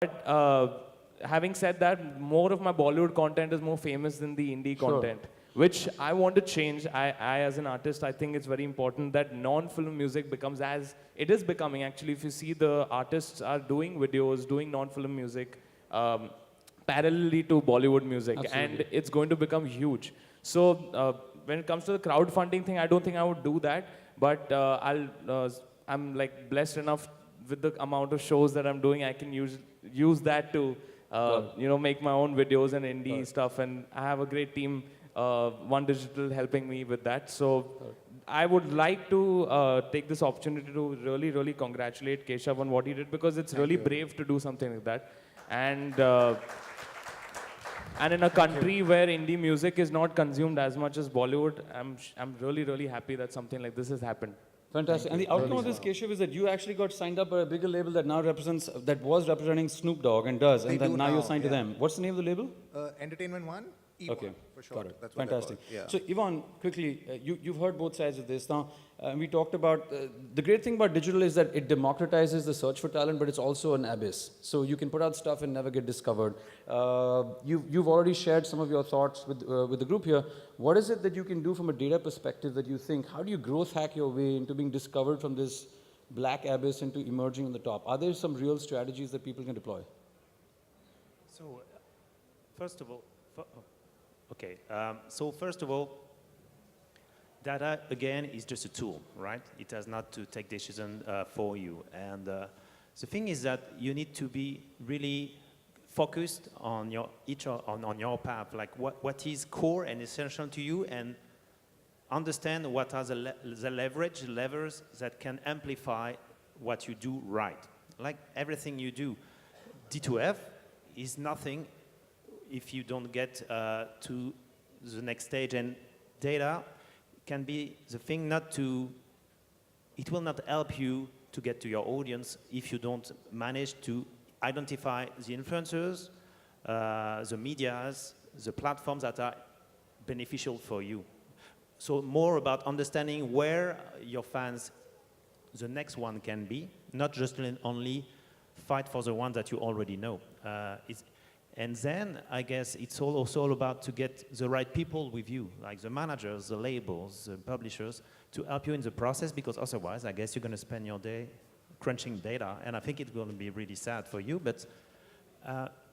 But having said that, more of my Bollywood content is more famous than the indie content, which I want to change. I, as an artist, I think it's very important that non-film music becomes as it is becoming. Actually, if you see the artists are doing videos, doing non-film music parallelly to Bollywood music, Absolutely. and it's going to become huge. So when it comes to the crowdfunding thing, I don't think I would do that. But I'm like blessed enough with the amount of shows that I'm doing. I can use that to make my own videos and indie stuff. And I have a great team, One Digital, helping me with that. So I would like to take this opportunity to really, really congratulate Keshav on what he did, because it's really brave to do something like that. And in a country where indie music is not consumed as much as Bollywood, I'm really, really happy that something like this has happened. Fantastic. And the outcome of this, Keshav, is that you actually got signed up by a bigger label that now was representing Snoop Dogg and does, and then now you're signed to them. What's the name of the label? Entertainment One. E1, Okay, for sure. got it. That's what Fantastic. they're called. So, Yvonne, quickly, you've heard both sides of this. Now, we talked about the great thing about digital is that it democratizes the search for talent, but it's also an abyss. So you can put out stuff and never get discovered. You've already shared some of your thoughts with the group here. What is it that you can do from a data perspective that you think? How do you growth hack your way into being discovered from this black abyss into emerging on the top? Are there some real strategies that people can deploy? So, first of all, so first of all, data again is just a tool, right? It has not to take decision for you. And the thing is that you need to be really focused on your on your path, like what is core and essential to you, and understand what are the levers that can amplify what you do right. Like everything you do, D2F is nothing if you don't get to the next stage, and data can be the thing it will not help you to get to your audience if you don't manage to identify the influencers, the medias, the platforms that are beneficial for you. So more about understanding where your fans, the next one can be, not just only fight for the one that you already know. And then, I guess, it's also all about to get the right people with you, like the managers, the labels, the publishers, to help you in the process, because otherwise, I guess you're going to spend your day crunching data, and I think it's going to be really sad for you. But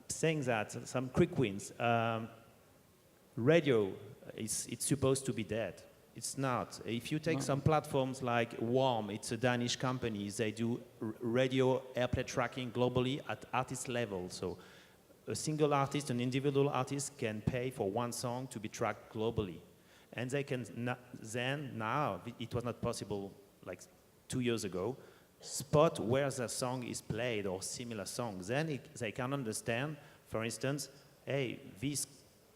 saying that, some quick wins. Radio, it's supposed to be dead. It's not. If you take some platforms like Warm, it's a Danish company, they do radio airplay tracking globally at artist level. So a single artist, an individual artist can pay for one song to be tracked globally. And they can now, it was not possible like 2 years ago, spot where the song is played or similar songs. Then they can understand, for instance, hey, this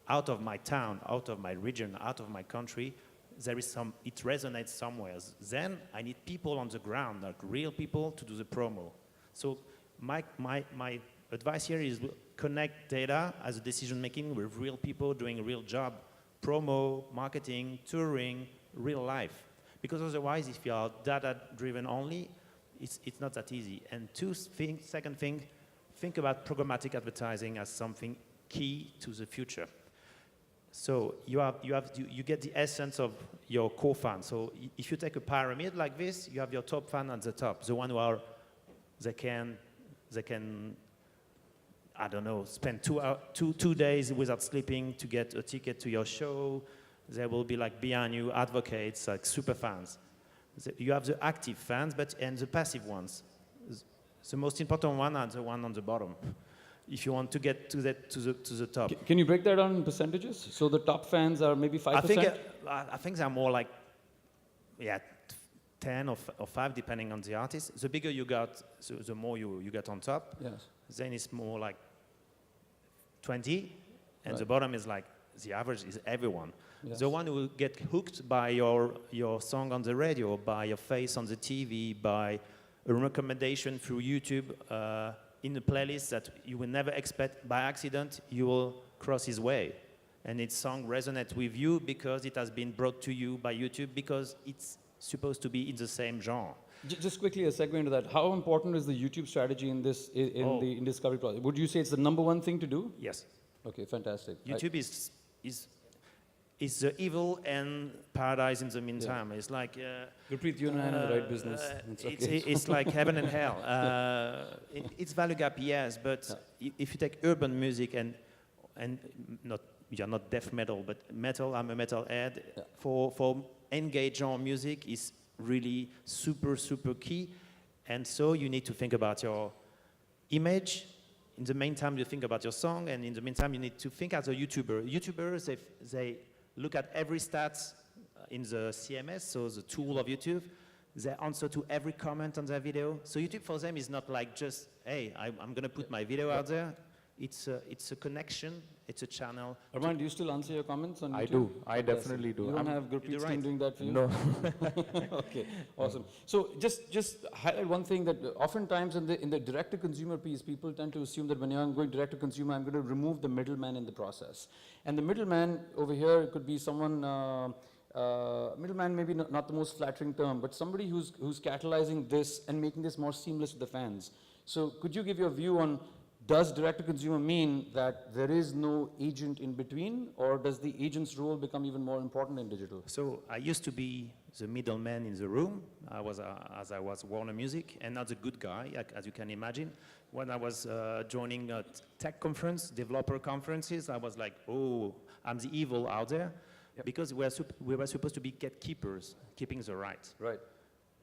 out of my town, out of my region, out of my country, there is it resonates somewhere. Then I need people on the ground, like real people, to do the promo. So my advice here is connect data as a decision making with real people doing a real job, promo, marketing, touring, real life. Because otherwise, if you are data driven only, it's not that easy. And second thing, think about programmatic advertising as something key to the future. So you get the essence of your core fan. So if you take a pyramid like this, you have your top fan at the top, the one who they can I don't know, spend 2 days without sleeping to get a ticket to your show. They will be like behind you, advocates, like super fans. You have the active fans, and the passive ones. The most important one are the one on the bottom. If you want to get to the top. Can you break that down in percentages? So the top fans are maybe 5%? I think they're more like, 10 or 5, depending on the artist. The bigger you got, the more you get on top. Yes. Then it's more like 20, and the bottom is like, the average is everyone. Yes. The one who will get hooked by your song on the radio, by your face on the TV, by a recommendation through YouTube, in a playlist that you will never expect by accident, you will cross his way. And its song resonates with you because it has been brought to you by YouTube, because supposed to be in the same genre. Just quickly a segue into that. How important is the YouTube strategy in this Oh. in discovery process? Would you say it's the number one thing to do? Yes. Okay, fantastic. YouTube is the evil and paradise in the meantime. It's like Gurpreet, you and I know the right business. It's okay. it's like heaven and hell. It's value gap, yes, but if you take urban music and not you're not death metal, but metal. I'm a metalhead. Yeah. For engage on music is really super key, and so you need to think about your image. In the meantime, you think about your song, and in the meantime, you need to think as a YouTuber. YouTubers, they look at every stats in the CMS, so the tool of YouTube. They answer to every comment on their video. So YouTube for them is not like just, hey, I'm going to put my video out there. It's a connection. It's a channel. Armand, do you still answer your comments on YouTube? I do. I Fantastic. definitely do. You don't I'm- have you Gurpreet's do team right. doing that for you? No. Okay, awesome. So just highlight one thing that oftentimes in the direct-to-consumer piece, people tend to assume that when I'm going direct-to-consumer, I'm going to remove the middleman in the process. And the middleman over here could be someone, middleman maybe not the most flattering term, but somebody who's catalyzing this and making this more seamless to the fans. So could you give your view on, does direct-to-consumer mean that there is no agent in between, or does the agent's role become even more important in digital? So I used to be the middleman in the room. As I was Warner Music, and not the good guy, as you can imagine. When I was joining a tech conference, developer conferences, I was like, oh, I'm the evil out there, because we were supposed to be gatekeepers, keeping the right. Right.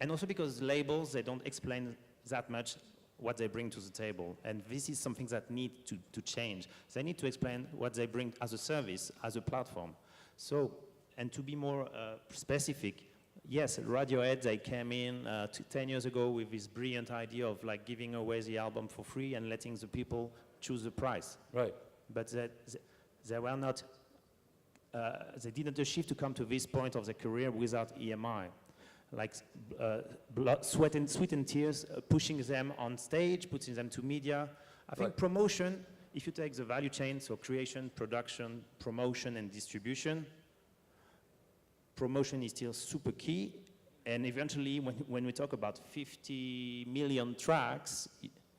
And also because labels, they don't explain that much what they bring to the table. And this is something that needs to change. They need to explain what they bring as a service, as a platform. So, and to be more specific, yes, Radiohead, they came in 10 years ago with this brilliant idea of like giving away the album for free and letting the people choose the price. Right. But they were not, they didn't achieve to come to this point of their career without EMI. Like blood, sweat and tears, pushing them on stage, putting them to media. I think Right. promotion, if you take the value chain, so creation, production, promotion, and distribution, promotion is still super key. And eventually, when we talk about 50 million tracks,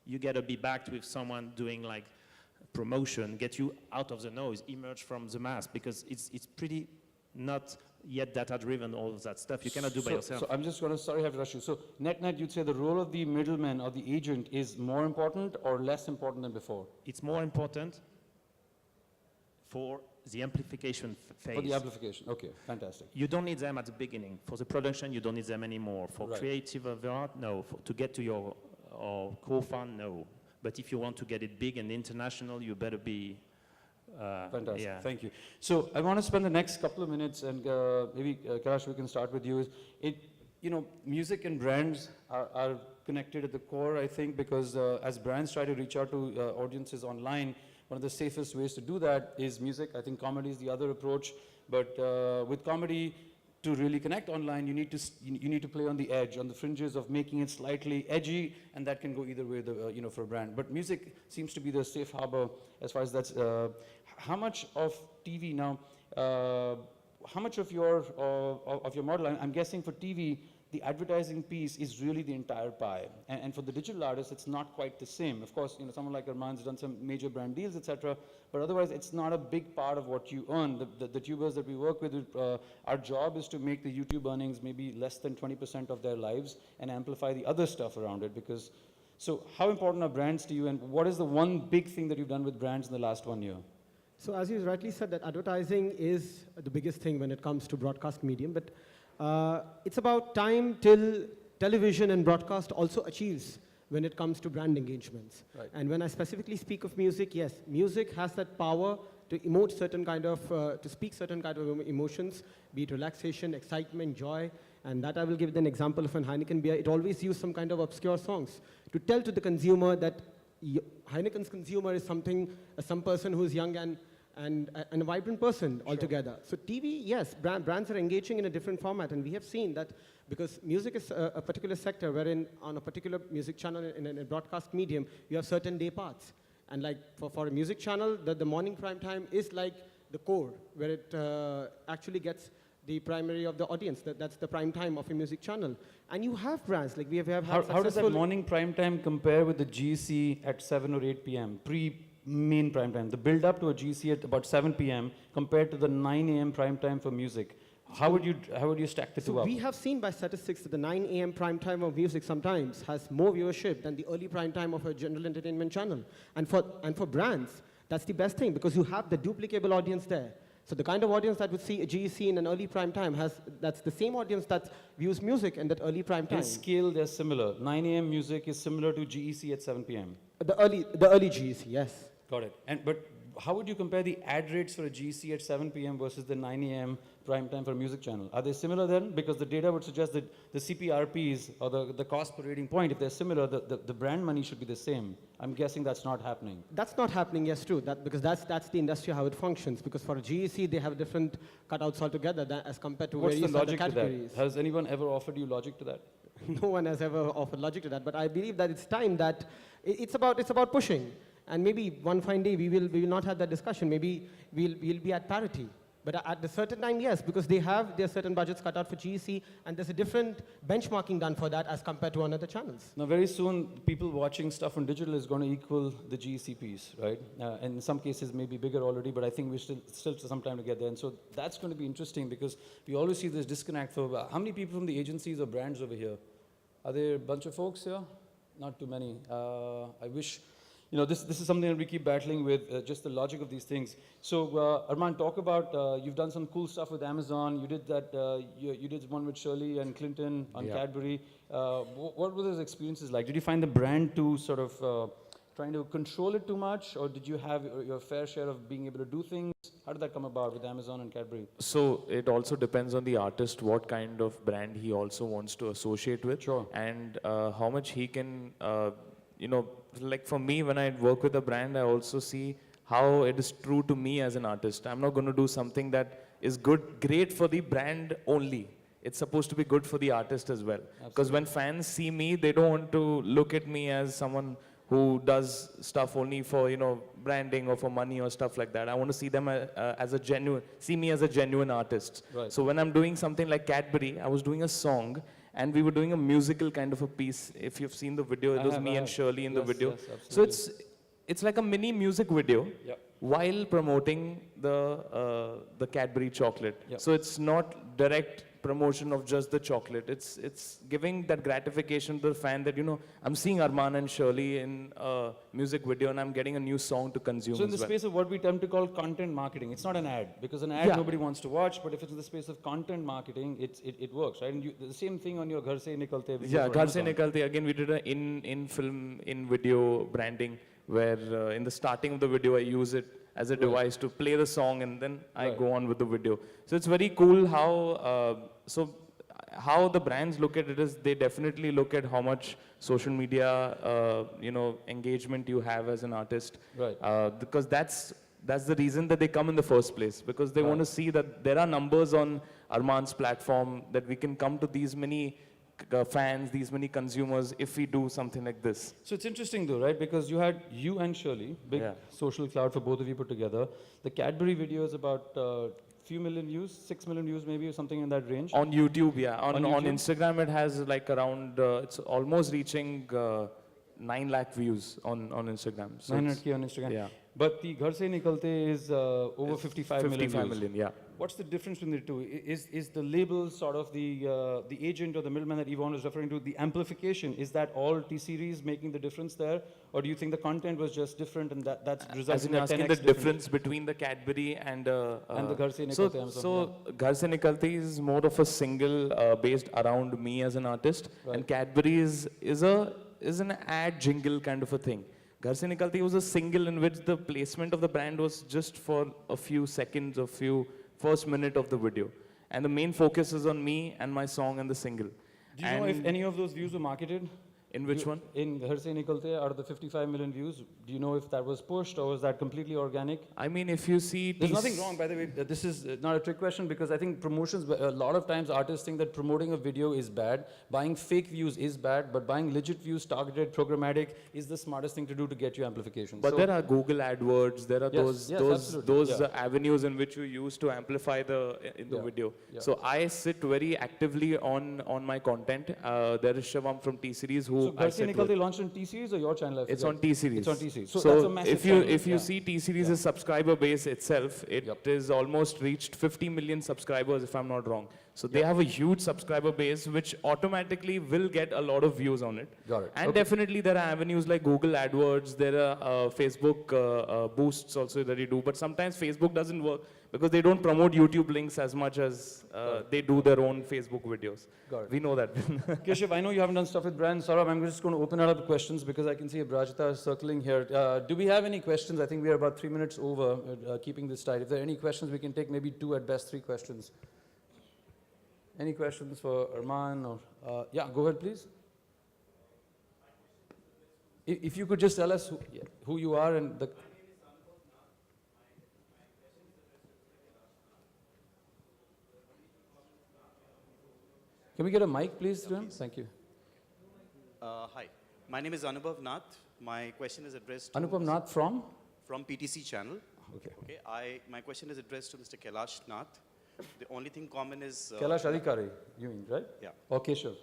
you gotta be backed with someone doing like promotion, get you out of the noise, emerge from the mass, because it's pretty not yet data-driven, all of that stuff. You cannot do by yourself. So I'm just going to, sorry I have to rush you. So net, you'd say the role of the middleman or the agent is more important or less important than before? It's more important for the amplification phase. For the amplification, okay, fantastic. You don't need them at the beginning. For the production, you don't need them anymore. For Right. creative of art, no. To get to your co-fund, no. But if you want to get it big and international, you better be Fantastic, yeah. thank you. So I want to spend the next couple of minutes, and maybe Kailash, we can start with you. Music and brands are connected at the core, I think, because as brands try to reach out to audiences online, one of the safest ways to do that is music. I think comedy is the other approach, but with comedy, to really connect online, you need to play on the edge, on the fringes of making it slightly edgy, and that can go either way, for a brand. But music seems to be the safe harbor as far as that's. How much of TV now? How much of your model? I'm guessing for TV, the advertising piece is really the entire pie, and for the digital artist, it's not quite the same. Of course, someone like Armand's done some major brand deals, etc. But otherwise, it's not a big part of what you earn. The tubers that we work with, our job is to make the YouTube earnings maybe less than 20% of their lives and amplify the other stuff around it. So how important are brands to you, and what is the one big thing that you've done with brands in the last 1 year? So as you rightly said, that advertising is the biggest thing when it comes to broadcast medium, but it's about time till television and broadcast also achieves when it comes to brand engagements. Right. And when I specifically speak of music, yes, music has that power to emote certain kind of, to speak certain kind of emotions, be it relaxation, excitement, joy, and that I will give an example of an Heineken beer. It always used some kind of obscure songs to tell to the consumer that Heineken's consumer is some person who's young and a vibrant person altogether. So TV, yes, brands are engaging in a different format, and we have seen that because music is a particular sector wherein on a particular music channel in a broadcast medium, you have certain day parts. And like for a music channel, the morning prime time is like the core, where it actually gets the primary of the audience. That's the prime time of a music channel. And you have brands, like we have had How does that successful- morning prime time compare with the GC at 7 or 8 p.m., pre-main prime time? The build-up to a GC at about 7 p.m. compared to the 9 a.m. prime time for music. How would you stack the two So up? we have seen by statistics that the 9 a.m. prime time of music sometimes has more viewership than the early prime time of a general entertainment channel. And for brands, that's the best thing because you have the duplicable audience there. So the kind of audience that would see a GEC in an early prime time that's the same audience that views music in that early prime time. In scale, they're similar. 9 a.m. music is similar to GEC at 7 p.m. The early GEC, yes. Got it. But how would you compare the ad rates for a GC at 7 p.m. versus the 9 a.m. prime time for a music channel? Are they similar then? Because the data would suggest that the CPRPs or the cost per rating point, if they're similar, the brand money should be the same. I'm guessing that's not happening. That's not happening, yes, true. Because that's the industry how it functions. Because for a GEC, they have different cutouts altogether as compared to What's the various other logic to categories. that? Has anyone ever offered you logic to that? No one has ever offered logic to that, but I believe that it's time that it's about pushing. And maybe one fine day we will not have that discussion. Maybe we'll be at parity. But at a certain time, yes, because they have their certain budgets cut out for GEC, and there's a different benchmarking done for that as compared to on other channels. Now, very soon, people watching stuff on digital is going to equal the GEC piece, right? And in some cases, maybe bigger already, but I think we still some time to get there. And so that's going to be interesting because we always see this disconnect for how many people from the agencies or brands over here? Are there a bunch of folks here? Not too many. I wish. You know, this is something that we keep battling with, just the logic of these things. So, Arman, talk about, you've done some cool stuff with Amazon. You did that, you did one with Shirley and Clinton on Cadbury. What were those experiences like? Did you find the brand to sort of trying to control it too much? Or did you have your fair share of being able to do things? How did that come about with Amazon and Cadbury? So it also depends on the artist, what kind of brand he also wants to associate with. Sure. And how much he can, you know, like for me, when I work with a brand, I also see how it is true to me as an artist. I'm not going to do something that is great for the brand only. It's supposed to be good for the artist as well. Because when fans see me, they don't want to look at me as someone who does stuff only for, you know, branding or for money or stuff like that. I want to see them see me as a genuine artist. Right. So when I'm doing something like Cadbury, I was doing a song and we were doing a musical kind of a piece. If you've seen the video, it was me and Shirley in the video. Yes, So absolutely. it's like a mini music video Yep. while promoting the Cadbury chocolate. Yep. So it's not direct promotion of just the chocolate. It's giving that gratification to the fan that, you know, I'm seeing Arman and Shirley in a music video and I'm getting a new song to consume So in the as well. space of what we tend to call content marketing, it's not an ad, because an ad Yeah. nobody wants to watch, but if it's in the space of content marketing, it works, right? And the same thing on your Ghar Se Nikalte video Yeah, for Ghar Se Amazon. Nikalte, again, we did a in film, in video branding where in the starting of the video, I use it as a device to play the song and then I Right. go on with the video. So it's very cool how the brands look at it is they definitely look at how much social media, you know, engagement you have as an artist. Right. Because that's the reason that they come in the first place, because they want to see that there are numbers on Arman's platform, that we can come to these many fans, these many consumers if we do something like this. So it's interesting though, right? Because you had you and Shirley, big Yeah. social cloud for both of you put together. The Cadbury video is about few million views, 6 million views maybe, or something in that range. On YouTube, yeah. On YouTube? Instagram, it has like around, it's almost reaching 9 lakh views on Instagram. So 900K on Instagram. yeah. But the Ghar Se Nikalte is over 55 million 55 views. million, yeah. What's the difference between the two? Is the label sort of the agent or the middleman that Yvonne was referring to, the amplification, is that all T-Series making the difference there? Or do you think the content was just different and that's As resulting in in a asking 10x the difference? difference between the Cadbury and the Ghar Se so, Nikalte Amazon, so Ghar Se Nikalte is more of a single based around me as an artist, Right. and Cadbury is an ad jingle kind of a thing. Ghar Se Nikalte was a single in which the placement of the brand was just for a few seconds, a few first minute of the video, and the main focus is on me and my song and the single. Do you know if any of those views were marketed? In which one? In Ghar Se Nikalte, out of the 55 million views, do you know if that was pushed or was that completely organic? I mean, if you see... There's nothing wrong, by the way. This is not a trick question because I think promotions, a lot of times artists think that promoting a video is bad, buying fake views is bad, but buying legit views, targeted, programmatic, is the smartest thing to do to get you amplification. But So- there are Google AdWords, there are Yes, yes, absolutely, those yeah. avenues in which you use to amplify the video. yeah. So I sit very actively on my content. There is Shivam from T-Series who So I Ghar Se sit with. Nikalte launched on T-Series or your channel? I It's forget. on T-Series. It's on T-Series. So, So that's a massive if you channel, if you yeah. see T-Series' subscriber base itself, it Yep. is almost reached 50 million subscribers, if I'm not wrong. So they have a huge subscriber base, which automatically will get a lot of views on it. Got it. And Okay. definitely there are avenues like Google AdWords, there are Facebook boosts also that you do. But sometimes Facebook doesn't work because they don't promote YouTube links as much as they do their own Facebook videos. Got it. We know that. Keshav, I know you haven't done stuff with brands. Saurabh, I'm just going to open it up to questions because I can see Abrajita circling here. Do we have any questions? I think we are about 3 minutes over, keeping this tight. If there are any questions, we can take maybe 2 at best, 3 questions. Any questions for Arman? Or, yeah, go ahead, please. If you could just tell us who you are and the... Can we get a mic, please, to him? Thank you. Hi, my name is Anubhav Nath. My question is addressed to Anupam Nath from? from PTC channel. Okay. Okay, my question is addressed to Mr. Kailash Nath. The only thing common is Kailash Adhikari, you mean, right? yeah. Or Keshav?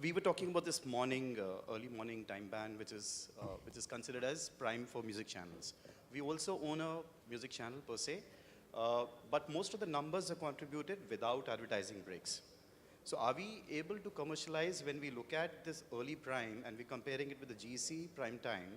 We were talking about this morning, early morning time ban, which is considered as prime for music channels. We also own a music channel per se, but most of the numbers are contributed without advertising breaks. So are we able to commercialize when we look at this early prime and we're comparing it with the GC prime time?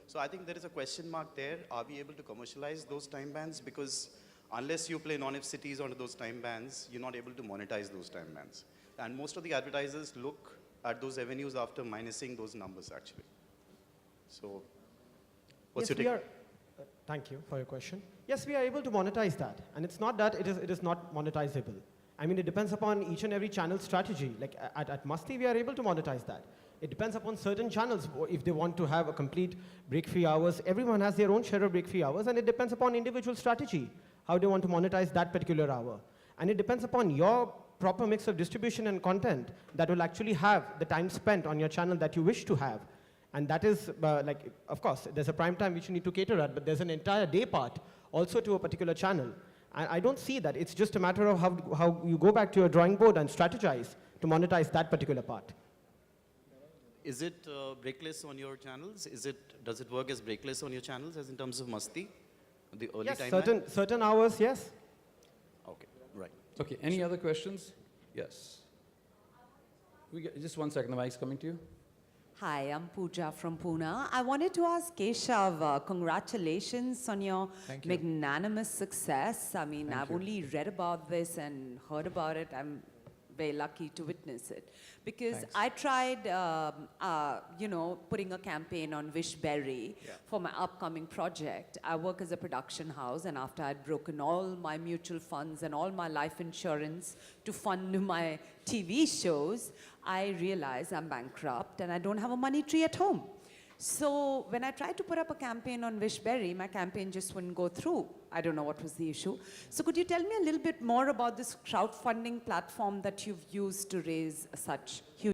So I think there is a question mark there. Are we able to commercialize those time bands? Because unless you play non-if cities onto those time bands, you're not able to monetize those time bands. And most of the advertisers look at those avenues after minusing those numbers actually. So what's Yes, your we take? are. Thank you for your question. Yes, we are able to monetize that. And it's not that it is not monetizable. I mean, it depends upon each and every channel strategy. Like at Masti, we are able to monetize that. It depends upon certain channels. If they want to have a complete break-free hours, everyone has their own share of break-free hours, and it depends upon individual strategy, how they want to monetize that particular hour. And it depends upon your proper mix of distribution and content that will actually have the time spent on your channel that you wish to have. And that is, like, of course, there's a prime time which you need to cater at, but there's an entire day part also to a particular channel. And I don't see that. It's just a matter of how you go back to your drawing board and strategize to monetize that particular part. Is it breakless on your channels? Does it work as breakless on your channels as in terms of Masti? The early Yes, time ban? certain hours, yes. Okay, right. Okay, any other questions? Yes. Just 1 second, the mic's coming to you. Hi, I'm Pooja from Pune. I wanted to ask Keshav, congratulations on your magnanimous success. I mean, I've only read about this and heard about it. I'm very lucky to witness it. Because I tried, putting a campaign on Wishberry for my upcoming project. I work as a production house, and after I'd broken all my mutual funds and all my life insurance to fund my TV shows, I realized I'm bankrupt and I don't have a money tree at home. So when I tried to put up a campaign on Wishberry, my campaign just wouldn't go through. I don't know what was the issue. So could you tell me a little bit more about this crowdfunding platform that you've used to raise such huge